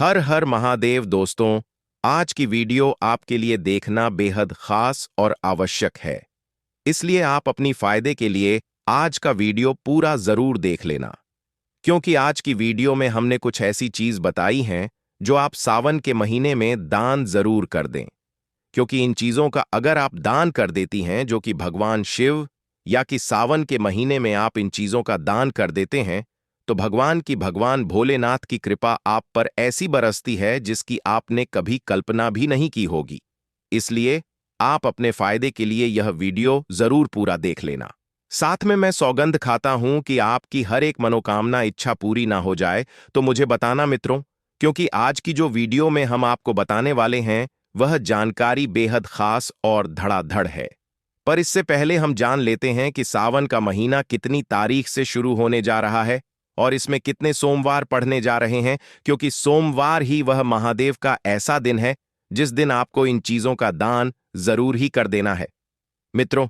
हर हर महादेव दोस्तों, आज की वीडियो आपके लिए देखना बेहद खास और आवश्यक है। इसलिए आप अपनी फायदे के लिए आज का वीडियो पूरा जरूर देख लेना, क्योंकि आज की वीडियो में हमने कुछ ऐसी चीज बताई हैं जो आप सावन के महीने में दान जरूर कर दें। क्योंकि इन चीजों का अगर आप दान कर देती हैं, जो कि भगवान शिव या कि सावन के महीने में आप इन चीजों का दान कर देते हैं, तो भगवान भोलेनाथ की कृपा आप पर ऐसी बरसती है जिसकी आपने कभी कल्पना भी नहीं की होगी। इसलिए आप अपने फायदे के लिए यह वीडियो जरूर पूरा देख लेना। साथ में मैं सौगंध खाता हूं कि आपकी हर एक मनोकामना इच्छा पूरी ना हो जाए तो मुझे बताना मित्रों, क्योंकि आज की जो वीडियो में हम आपको बताने वाले हैं वह जानकारी बेहद खास और धड़ाधड़ है। पर इससे पहले हम जान लेते हैं कि सावन का महीना कितनी तारीख से शुरू होने जा रहा है और इसमें कितने सोमवार पढ़ने जा रहे हैं, क्योंकि सोमवार ही वह महादेव का ऐसा दिन है जिस दिन आपको इन चीजों का दान जरूर ही कर देना है। मित्रों,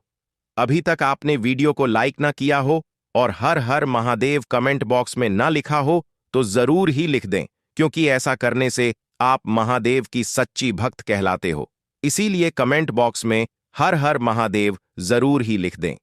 अभी तक आपने वीडियो को लाइक ना किया हो और हर हर महादेव कमेंट बॉक्स में ना लिखा हो तो जरूर ही लिख दें, क्योंकि ऐसा करने से आप महादेव की सच्ची भक्त कहलाते हो। इसीलिए कमेंट बॉक्स में हर हर महादेव जरूर ही लिख दें।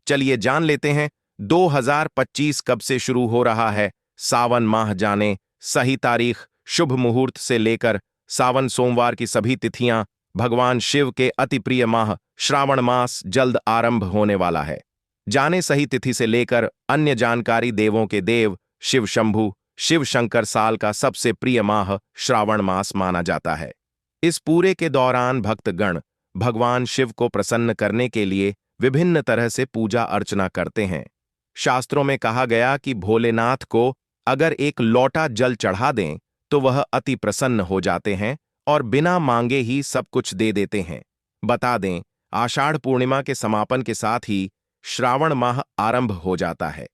चलिए जान लेते हैं 2025 कब से शुरू हो रहा है। सावन माह जाने, सही तारीख, शुभ मुहूर्त से लेकर सावन सोमवार की सभी तिथियां, भगवान शिव के अति प्रिय माह श्रावण मास जल्द आरंभ होने वाला है। जाने सही तिथि से लेकर अन्य जानकारी देवों के देव शिव शंभु शिव शंकर साल का सबसे प्रिय माह श्रावण मास माना जाता है। इस पूरे के दौरान भक्तगण भगवान शिव को प्रसन्न करने के लिए विभिन्न तरह से पूजा अर्चना करते हैं। शास्त्रों में कहा गया कि भोलेनाथ को अगर एक लोटा जल चढ़ा दें तो वह अति प्रसन्न हो जाते हैं और बिना मांगे ही सब कुछ दे देते हैं। बता दें, आषाढ़ पूर्णिमा के समापन के साथ ही श्रावण माह आरंभ हो जाता है।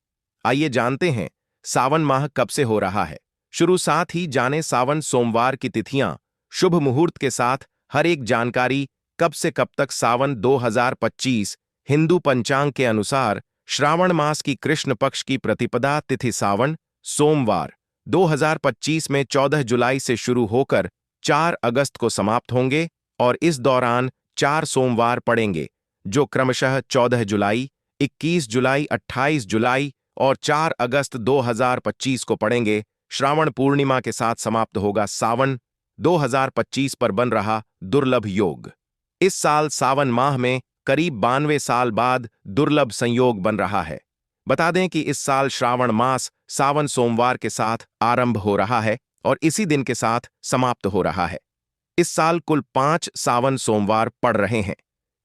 आइए जानते हैं सावन माह कब से हो रहा है शुरू। साथ ही जाने सावन सोमवार की तिथियां, शुभ मुहूर्त के साथ हर एक जानकारी कब से कब तक। सावन 2025 हिंदू पंचांग के अनुसार श्रावण मास की कृष्ण पक्ष की प्रतिपदा तिथि सावन सोमवार 2025 में 14 जुलाई से शुरू होकर 4 अगस्त को समाप्त होंगे और इस दौरान 4 सोमवार पड़ेंगे, जो क्रमशः 14 जुलाई, 21 जुलाई, 28 जुलाई और 4 अगस्त 2025 को पड़ेंगे। श्रावण पूर्णिमा के साथ समाप्त होगा सावन 2025 पर बन रहा दुर्लभ योग। इस साल सावन माह में करीब 92 साल बाद दुर्लभ संयोग बन रहा है। बता दें कि इस साल श्रावण मास सावन सोमवार के साथ आरंभ हो रहा है और इसी दिन के साथ समाप्त हो रहा है। इस साल कुल 5 सावन सोमवार पड़ रहे हैं।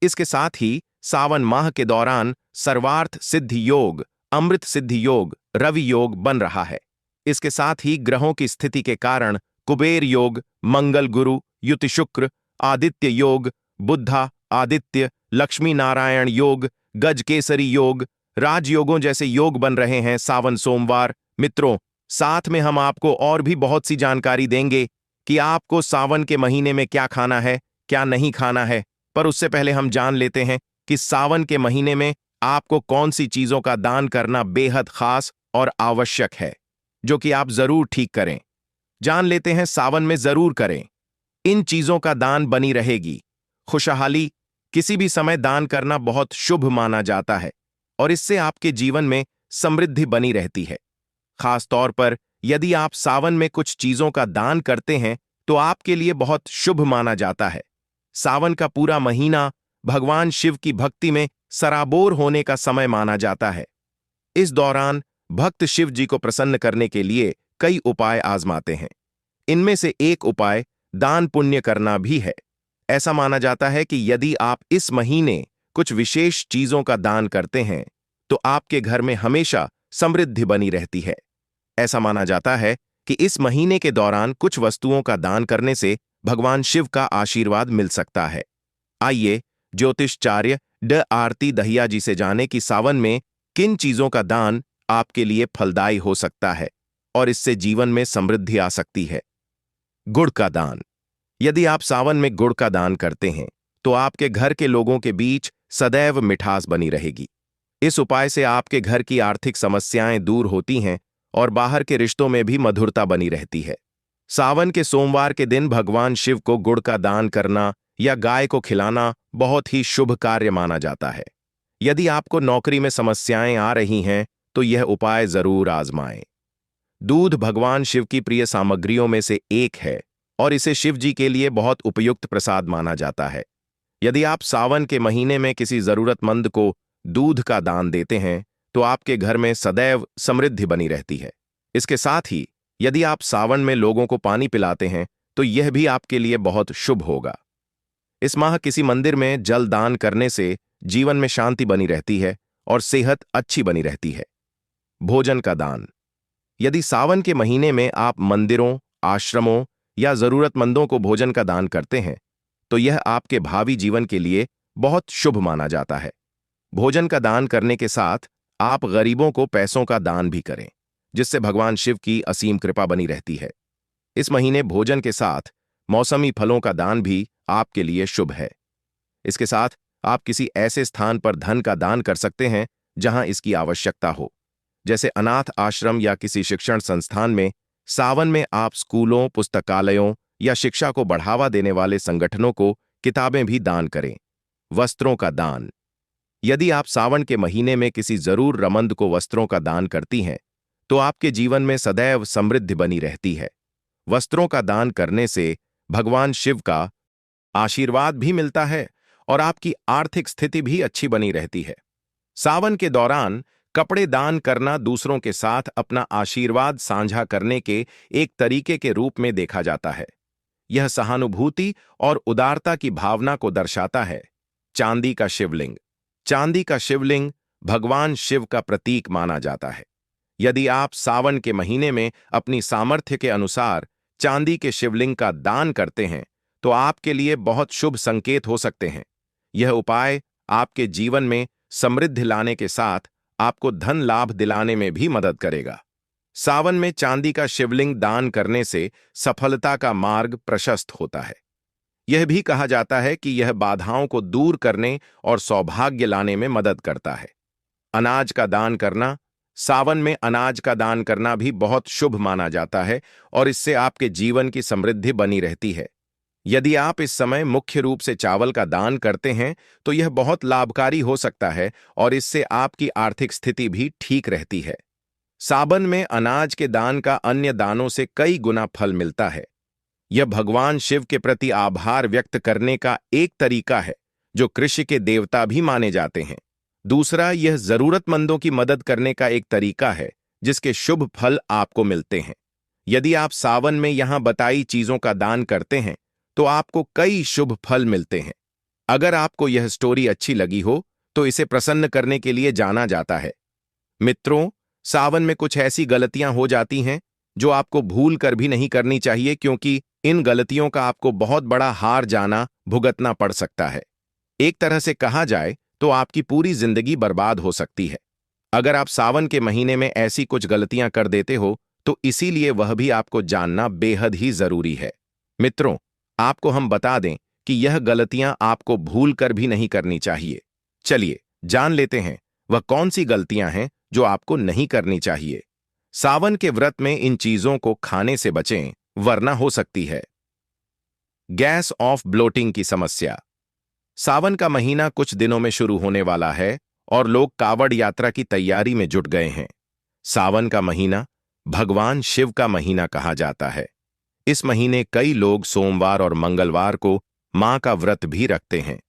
इसके साथ ही सावन माह के दौरान सर्वार्थ सिद्धि योग, अमृत सिद्धि योग, रवि योग बन रहा है। इसके साथ ही ग्रहों की स्थिति के कारण कुबेर योग, मंगल गुरु, युति शुक्र, आदित्य योग, बुद्धा आदित्य, लक्ष्मी नारायण योग, गजकेसरी योग, राजयोगों जैसे योग बन रहे हैं सावन सोमवार। मित्रों, साथ में हम आपको और भी बहुत सी जानकारी देंगे कि आपको सावन के महीने में क्या खाना है, क्या नहीं खाना है। पर उससे पहले हम जान लेते हैं कि सावन के महीने में आपको कौन सी चीजों का दान करना बेहद खास और आवश्यक है, जो कि आप जरूर ठीक करें। जान लेते हैं सावन में जरूर करें। इन चीजों का दान बनी रहेगी खुशहाली। किसी भी समय दान करना बहुत शुभ माना जाता है और इससे आपके जीवन में समृद्धि बनी रहती है। खास तौर पर यदि आप सावन में कुछ चीजों का दान करते हैं तो आपके लिए बहुत शुभ माना जाता है। सावन का पूरा महीना भगवान शिव की भक्ति में सराबोर होने का समय माना जाता है। इस दौरान भक्त शिव जी को प्रसन्न करने के लिए कई उपाय आजमाते हैं। इनमें से एक उपाय दान पुण्य करना भी है। ऐसा माना जाता है कि यदि आप इस महीने कुछ विशेष चीजों का दान करते हैं तो आपके घर में हमेशा समृद्धि बनी रहती है। ऐसा माना जाता है कि इस महीने के दौरान कुछ वस्तुओं का दान करने से भगवान शिव का आशीर्वाद मिल सकता है। आइए ज्योतिषाचार्य ड आरती दहिया जी से जाने कि सावन में किन चीजों का दान आपके लिए फलदायी हो सकता है और इससे जीवन में समृद्धि आ सकती है। गुड़ का दान। यदि आप सावन में गुड़ का दान करते हैं तो आपके घर के लोगों के बीच सदैव मिठास बनी रहेगी। इस उपाय से आपके घर की आर्थिक समस्याएं दूर होती हैं और बाहर के रिश्तों में भी मधुरता बनी रहती है। सावन के सोमवार के दिन भगवान शिव को गुड़ का दान करना या गाय को खिलाना बहुत ही शुभ कार्य माना जाता है। यदि आपको नौकरी में समस्याएं आ रही हैं तो यह उपाय जरूर आजमाएं। दूध भगवान शिव की प्रिय सामग्रियों में से एक है और इसे शिव जी के लिए बहुत उपयुक्त प्रसाद माना जाता है। यदि आप सावन के महीने में किसी जरूरतमंद को दूध का दान देते हैं तो आपके घर में सदैव समृद्धि बनी रहती है। इसके साथ ही यदि आप सावन में लोगों को पानी पिलाते हैं तो यह भी आपके लिए बहुत शुभ होगा। इस माह किसी मंदिर में जल दान करने से जीवन में शांति बनी रहती है और सेहत अच्छी बनी रहती है। भोजन का दान। यदि सावन के महीने में आप मंदिरों, आश्रमों या जरूरतमंदों को भोजन का दान करते हैं तो यह आपके भावी जीवन के लिए बहुत शुभ माना जाता है। भोजन का दान करने के साथ आप गरीबों को पैसों का दान भी करें, जिससे भगवान शिव की असीम कृपा बनी रहती है। इस महीने भोजन के साथ मौसमी फलों का दान भी आपके लिए शुभ है। इसके साथ आप किसी ऐसे स्थान पर धन का दान कर सकते हैं जहां इसकी आवश्यकता हो, जैसे अनाथ आश्रम या किसी शिक्षण संस्थान में। सावन में आप स्कूलों, पुस्तकालयों या शिक्षा को बढ़ावा देने वाले संगठनों को किताबें भी दान करें। वस्त्रों का दान। यदि आप सावन के महीने में किसी जरूरतमंद को वस्त्रों का दान करती हैं तो आपके जीवन में सदैव समृद्धि बनी रहती है। वस्त्रों का दान करने से भगवान शिव का आशीर्वाद भी मिलता है और आपकी आर्थिक स्थिति भी अच्छी बनी रहती है। सावन के दौरान कपड़े दान करना दूसरों के साथ अपना आशीर्वाद साझा करने के एक तरीके के रूप में देखा जाता है। यह सहानुभूति और उदारता की भावना को दर्शाता है। चांदी का शिवलिंग। चांदी का शिवलिंग भगवान शिव का प्रतीक माना जाता है। यदि आप सावन के महीने में अपनी सामर्थ्य के अनुसार चांदी के शिवलिंग का दान करते हैं तो आपके लिए बहुत शुभ संकेत हो सकते हैं। यह उपाय आपके जीवन में समृद्धि लाने के साथ आपको धन लाभ दिलाने में भी मदद करेगा। सावन में चांदी का शिवलिंग दान करने से सफलता का मार्ग प्रशस्त होता है। यह भी कहा जाता है कि यह बाधाओं को दूर करने और सौभाग्य लाने में मदद करता है। अनाज का दान करना। सावन में अनाज का दान करना भी बहुत शुभ माना जाता है और इससे आपके जीवन की समृद्धि बनी रहती है। यदि आप इस समय मुख्य रूप से चावल का दान करते हैं तो यह बहुत लाभकारी हो सकता है और इससे आपकी आर्थिक स्थिति भी ठीक रहती है। सावन में अनाज के दान का अन्य दानों से कई गुना फल मिलता है। यह भगवान शिव के प्रति आभार व्यक्त करने का एक तरीका है, जो कृषि के देवता भी माने जाते हैं। दूसरा, यह जरूरतमंदों की मदद करने का एक तरीका है जिसके शुभ फल आपको मिलते हैं। यदि आप सावन में यहां बताई चीजों का दान करते हैं तो आपको कई शुभ फल मिलते हैं। अगर आपको यह स्टोरी अच्छी लगी हो तो इसे प्रसन्न करने के लिए जाना जाता है। मित्रों, सावन में कुछ ऐसी गलतियां हो जाती हैं जो आपको भूल कर भी नहीं करनी चाहिए, क्योंकि इन गलतियों का आपको बहुत बड़ा हार जाना भुगतना पड़ सकता है। एक तरह से कहा जाए तो आपकी पूरी जिंदगी बर्बाद हो सकती है। अगर आप सावन के महीने में ऐसी कुछ गलतियां कर देते हो तो इसीलिए वह भी आपको जानना बेहद ही जरूरी है। मित्रों, आपको हम बता दें कि यह गलतियां आपको भूल कर भी नहीं करनी चाहिए। चलिए जान लेते हैं वह कौन सी गलतियां हैं जो आपको नहीं करनी चाहिए। सावन के व्रत में इन चीजों को खाने से बचें, वरना हो सकती है गैस ऑफ ब्लोटिंग की समस्या। सावन का महीना कुछ दिनों में शुरू होने वाला है और लोग कावड़ यात्रा की तैयारी में जुट गए हैं। सावन का महीना भगवान शिव का महीना कहा जाता है। इस महीने कई लोग सोमवार और मंगलवार को मां का व्रत भी रखते हैं।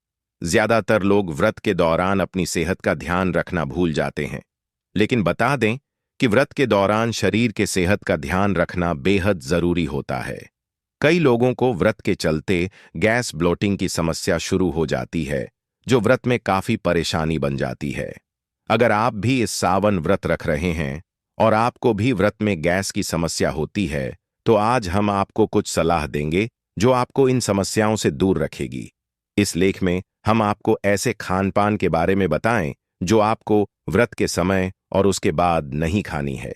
ज्यादातर लोग व्रत के दौरान अपनी सेहत का ध्यान रखना भूल जाते हैं, लेकिन बता दें कि व्रत के दौरान शरीर के सेहत का ध्यान रखना बेहद जरूरी होता है। कई लोगों को व्रत के चलते गैस ब्लोटिंग की समस्या शुरू हो जाती है, जो व्रत में काफी परेशानी बन जाती है। अगर आप भी इस सावन व्रत रख रहे हैं और आपको भी व्रत में गैस की समस्या होती है तो आज हम आपको कुछ सलाह देंगे जो आपको इन समस्याओं से दूर रखेगी। इस लेख में हम आपको ऐसे खान पान के बारे में बताएं जो आपको व्रत के समय और उसके बाद नहीं खानी है।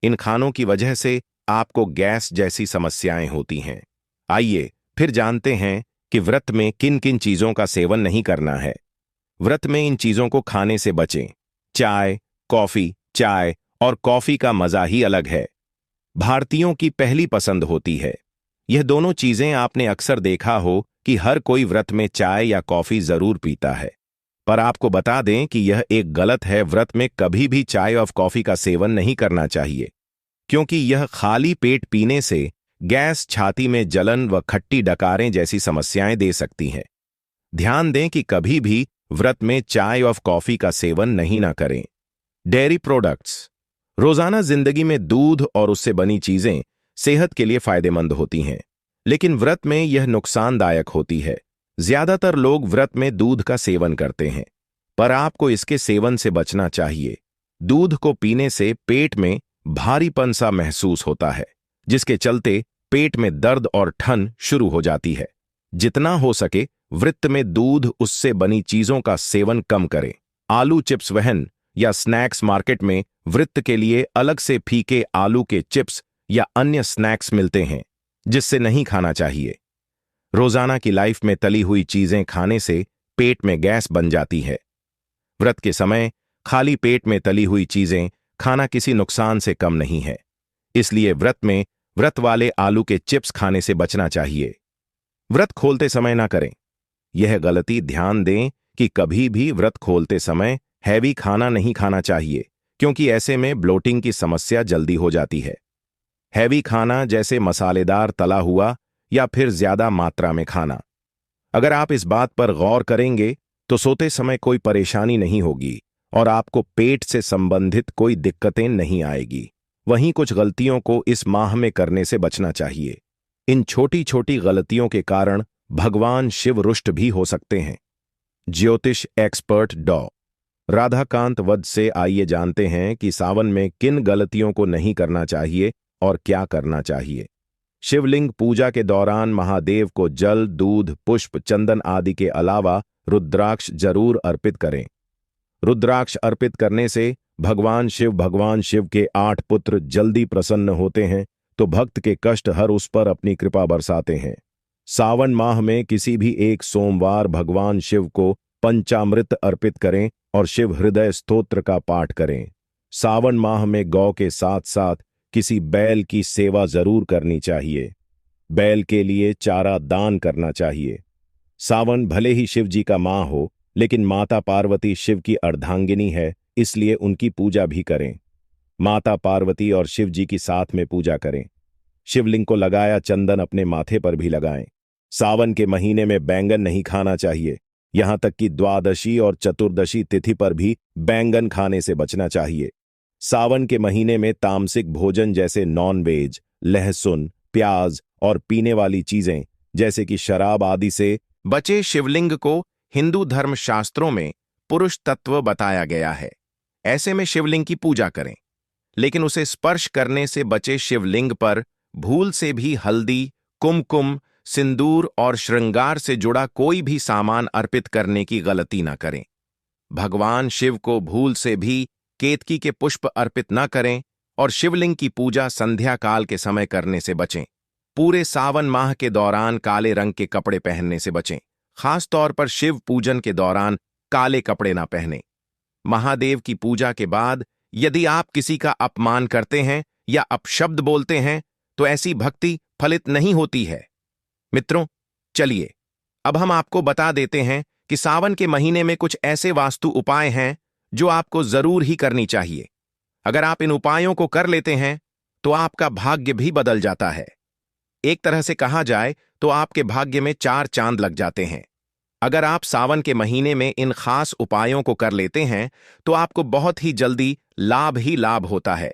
इन खानों की वजह से आपको गैस जैसी समस्याएं होती हैं। आइए फिर जानते हैं कि व्रत में किन किन चीजों का सेवन नहीं करना है। व्रत में इन चीजों को खाने से बचें। चाय और कॉफी का मजा ही अलग है। भारतीयों की पहली पसंद होती है। यह दोनों चीजें आपने अक्सर देखा हो कि हर कोई व्रत में चाय या कॉफी जरूर पीता है। पर आपको बता दें कि यह एक गलत है। व्रत में कभी भी चाय और कॉफी का सेवन नहीं करना चाहिए, क्योंकि यह खाली पेट पीने से गैस, छाती में जलन व खट्टी डकारें जैसी समस्याएं दे सकती हैं। ध्यान दें कि कभी भी व्रत में चाय और कॉफी का सेवन नहीं ना करें। Dairy products. रोजाना जिंदगी में दूध और उससे बनी चीजें सेहत के लिए फायदेमंद होती हैं, लेकिन व्रत में यह नुकसानदायक होती है। ज्यादातर लोग व्रत में दूध का सेवन करते हैं, पर आपको इसके सेवन से बचना चाहिए। दूध को पीने से पेट में भारीपन सा महसूस होता है, जिसके चलते पेट में दर्द और ठन शुरू हो जाती है। जितना हो सके व्रत में दूध उससे बनी चीजों का सेवन कम करें। आलू चिप्स वहन या स्नैक्स। मार्केट में व्रत के लिए अलग से फीके आलू के चिप्स या अन्य स्नैक्स मिलते हैं, जिससे नहीं खाना चाहिए। रोजाना की लाइफ में तली हुई चीजें खाने से पेट में गैस बन जाती है। व्रत के समय खाली पेट में तली हुई चीजें खाना किसी नुकसान से कम नहीं है, इसलिए व्रत में व्रत वाले आलू के चिप्स खाने से बचना चाहिए। व्रत खोलते समय ना करें यह गलती। ध्यान दें कि कभी भी व्रत खोलते समय हैवी खाना नहीं खाना चाहिए, क्योंकि ऐसे में ब्लोटिंग की समस्या जल्दी हो जाती है। हैवी खाना जैसे मसालेदार तला हुआ या फिर ज्यादा मात्रा में खाना। अगर आप इस बात पर गौर करेंगे तो सोते समय कोई परेशानी नहीं होगी और आपको पेट से संबंधित कोई दिक्कतें नहीं आएगी। वहीं कुछ गलतियों को इस माह में करने से बचना चाहिए। इन छोटी छोटी गलतियों के कारण भगवान शिव रुष्ट भी हो सकते हैं। ज्योतिष एक्सपर्ट डॉ राधाकांत वध से आइए जानते हैं कि सावन में किन गलतियों को नहीं करना चाहिए और क्या करना चाहिए। शिवलिंग पूजा के दौरान महादेव को जल, दूध, पुष्प, चंदन आदि के अलावा रुद्राक्ष जरूर अर्पित करें। रुद्राक्ष अर्पित करने से भगवान शिव के 8 पुत्र जल्दी प्रसन्न होते हैं, तो भक्त के कष्ट हर उस पर अपनी कृपा बरसाते हैं। सावन माह में किसी भी एक सोमवार भगवान शिव को पंचामृत अर्पित करें और शिव हृदय स्तोत्र का पाठ करें। सावन माह में गौ के साथ साथ किसी बैल की सेवा जरूर करनी चाहिए। बैल के लिए चारा दान करना चाहिए। सावन भले ही शिव जी का माह हो, लेकिन माता पार्वती शिव की अर्धांगिनी है, इसलिए उनकी पूजा भी करें। माता पार्वती और शिव जी की साथ में पूजा करें। शिवलिंग को लगाया चंदन अपने माथे पर भी लगाएं। सावन के महीने में बैंगन नहीं खाना चाहिए। यहां तक कि द्वादशी और चतुर्दशी तिथि पर भी बैंगन खाने से बचना चाहिए। सावन के महीने में तामसिक भोजन जैसे नॉन वेज, लहसुन, प्याज और पीने वाली चीजें जैसे कि शराब आदि से बचे। शिवलिंग को हिंदू धर्म शास्त्रों में पुरुष तत्व बताया गया है। ऐसे में शिवलिंग की पूजा करें, लेकिन उसे स्पर्श करने से बचे। शिवलिंग पर भूल से भी हल्दी, कुमकुम, सिंदूर और श्रृंगार से जुड़ा कोई भी सामान अर्पित करने की गलती न करें। भगवान शिव को भूल से भी केतकी के पुष्प अर्पित न करें और शिवलिंग की पूजा संध्या काल के समय करने से बचें। पूरे सावन माह के दौरान काले रंग के कपड़े पहनने से बचें। खास तौर पर शिव पूजन के दौरान काले कपड़े ना पहनें। महादेव की पूजा के बाद यदि आप किसी का अपमान करते हैं या अपशब्द बोलते हैं तो ऐसी भक्ति फलित नहीं होती है। मित्रों, चलिए अब हम आपको बता देते हैं कि सावन के महीने में कुछ ऐसे वास्तु उपाय हैं जो आपको जरूर ही करनी चाहिए। अगर आप इन उपायों को कर लेते हैं तो आपका भाग्य भी बदल जाता है। एक तरह से कहा जाए तो आपके भाग्य में 4 चांद लग जाते हैं। अगर आप सावन के महीने में इन खास उपायों को कर लेते हैं तो आपको बहुत ही जल्दी लाभ ही लाभ होता है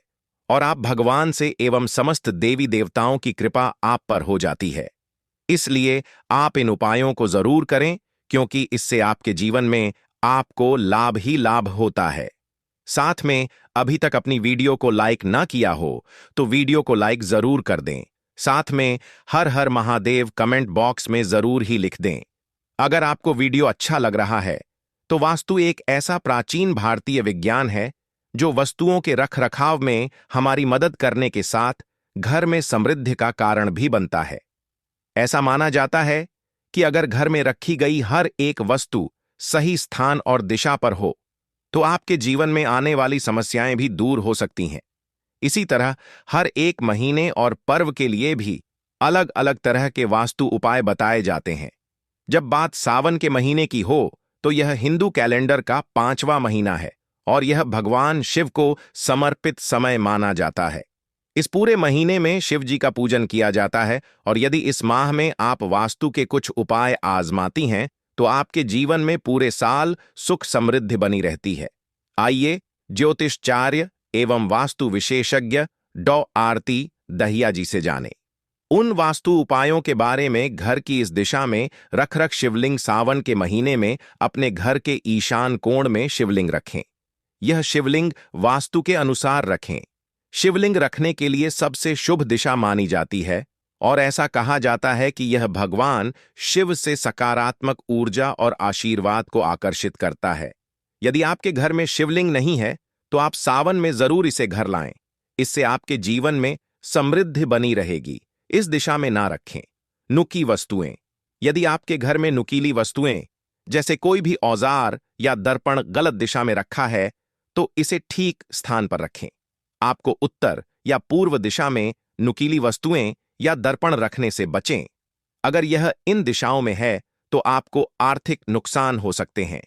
और आप भगवान से एवं समस्त देवी देवताओं की कृपा आप पर हो जाती है। इसलिए आप इन उपायों को जरूर करें, क्योंकि इससे आपके जीवन में आपको लाभ ही लाभ होता है। साथ में अभी तक अपनी वीडियो को लाइक ना किया हो तो वीडियो को लाइक जरूर कर दें। साथ में हर हर महादेव कमेंट बॉक्स में जरूर ही लिख दें। अगर आपको वीडियो अच्छा लग रहा है तो वास्तु एक ऐसा प्राचीन भारतीय विज्ञान है जो वस्तुओं के रखरखाव में हमारी मदद करने के साथ घर में समृद्धि का कारण भी बनता है। ऐसा माना जाता है कि अगर घर में रखी गई हर एक वस्तु सही स्थान और दिशा पर हो तो आपके जीवन में आने वाली समस्याएं भी दूर हो सकती हैं। इसी तरह हर एक महीने और पर्व के लिए भी अलग अलग तरह के वास्तु उपाय बताए जाते हैं। जब बात सावन के महीने की हो तो यह हिंदू कैलेंडर का 5वां महीना है और यह भगवान शिव को समर्पित समय माना जाता है। इस पूरे महीने में शिव जी का पूजन किया जाता है और यदि इस माह में आप वास्तु के कुछ उपाय आजमाती हैं तो आपके जीवन में पूरे साल सुख समृद्धि बनी रहती है। आइए ज्योतिषाचार्य एवं वास्तु विशेषज्ञ डॉ आरती दहिया जी से जानें उन वास्तु उपायों के बारे में। घर की इस दिशा में रख शिवलिंग सावन के महीने में अपने घर के ईशान कोण में शिवलिंग रखें। यह शिवलिंग वास्तु के अनुसार रखें। शिवलिंग रखने के लिए सबसे शुभ दिशा मानी जाती है और ऐसा कहा जाता है कि यह भगवान शिव से सकारात्मक ऊर्जा और आशीर्वाद को आकर्षित करता है। यदि आपके घर में शिवलिंग नहीं है तो आप सावन में जरूर इसे घर लाएं। इससे आपके जीवन में समृद्धि बनी रहेगी। इस दिशा में ना रखें नुकी वस्तुएं। यदि आपके घर में नुकीली वस्तुएं जैसे कोई भी औजार या दर्पण गलत दिशा में रखा है तो इसे ठीक स्थान पर रखें। आपको उत्तर या पूर्व दिशा में नुकीली वस्तुएं या दर्पण रखने से बचें। अगर यह इन दिशाओं में है तो आपको आर्थिक नुकसान हो सकते हैं।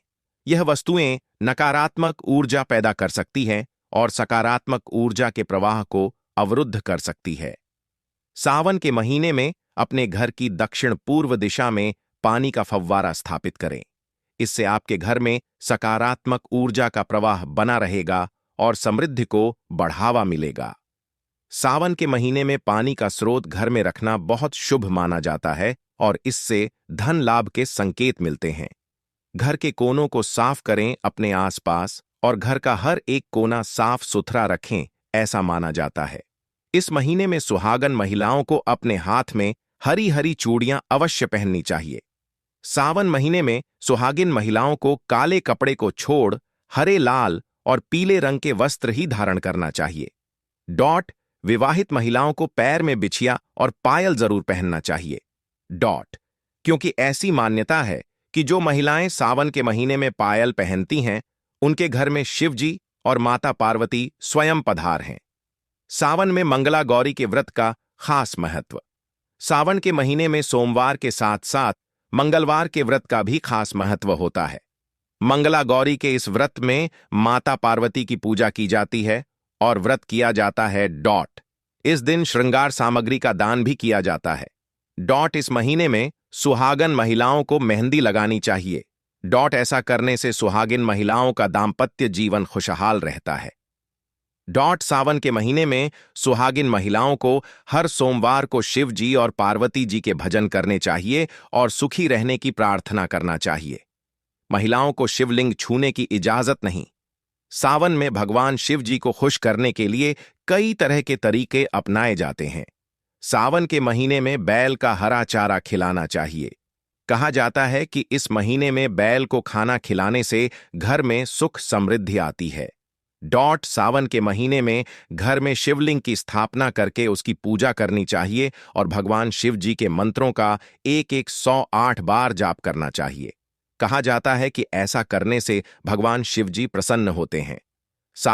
यह वस्तुएं नकारात्मक ऊर्जा पैदा कर सकती हैं और सकारात्मक ऊर्जा के प्रवाह को अवरुद्ध कर सकती है। सावन के महीने में अपने घर की दक्षिण पूर्व दिशा में पानी का फव्वारा स्थापित करें। इससे आपके घर में सकारात्मक ऊर्जा का प्रवाह बना रहेगा और समृद्धि को बढ़ावा मिलेगा। सावन के महीने में पानी का स्रोत घर में रखना बहुत शुभ माना जाता है और इससे धन लाभ के संकेत मिलते हैं। घर के कोनों को साफ करें अपने आसपास और घर का हर एक कोना साफ सुथरा रखें, ऐसा माना जाता है। इस महीने में सुहागन महिलाओं को अपने हाथ में हरी हरी चूड़ियां अवश्य पहननी चाहिए। सावन महीने में सुहागिन महिलाओं को काले कपड़े को छोड़ हरे, लाल और पीले रंग के वस्त्र ही धारण करना चाहिए। डॉट विवाहित महिलाओं को पैर में बिछिया और पायल जरूर पहनना चाहिए। डॉट क्योंकि ऐसी मान्यता है कि जो महिलाएं सावन के महीने में पायल पहनती हैं उनके घर में शिव जी और माता पार्वती स्वयं पधार हैं। सावन में मंगला गौरी के व्रत का खास महत्व। सावन के महीने में सोमवार के साथ साथ मंगलवार के व्रत का भी खास महत्व होता है। मंगला गौरी के इस व्रत में माता पार्वती की पूजा की जाती है और व्रत किया जाता है। डॉट इस दिन श्रृंगार सामग्री का दान भी किया जाता है। डॉट इस महीने में सुहागन महिलाओं को मेहंदी लगानी चाहिए। डॉट ऐसा करने से सुहागिन महिलाओं का दाम्पत्य जीवन खुशहाल रहता है। डॉट सावन के महीने में सुहागिन महिलाओं को हर सोमवार को शिव जी और पार्वती जी के भजन करने चाहिए और सुखी रहने की प्रार्थना करना चाहिए। महिलाओं को शिवलिंग छूने की इजाजत नहीं। सावन में भगवान शिव जी को खुश करने के लिए कई तरह के तरीके अपनाए जाते हैं। सावन के महीने में बैल का हरा चारा खिलाना चाहिए। कहा जाता है कि इस महीने में बैल को खाना खिलाने से घर में सुख समृद्धि आती है। डॉट सावन के महीने में घर में शिवलिंग की स्थापना करके उसकी पूजा करनी चाहिए और भगवान शिव जी के मंत्रों का 108 बार जाप करना चाहिए। कहा जाता है कि ऐसा करने से भगवान शिव जी प्रसन्न होते हैं।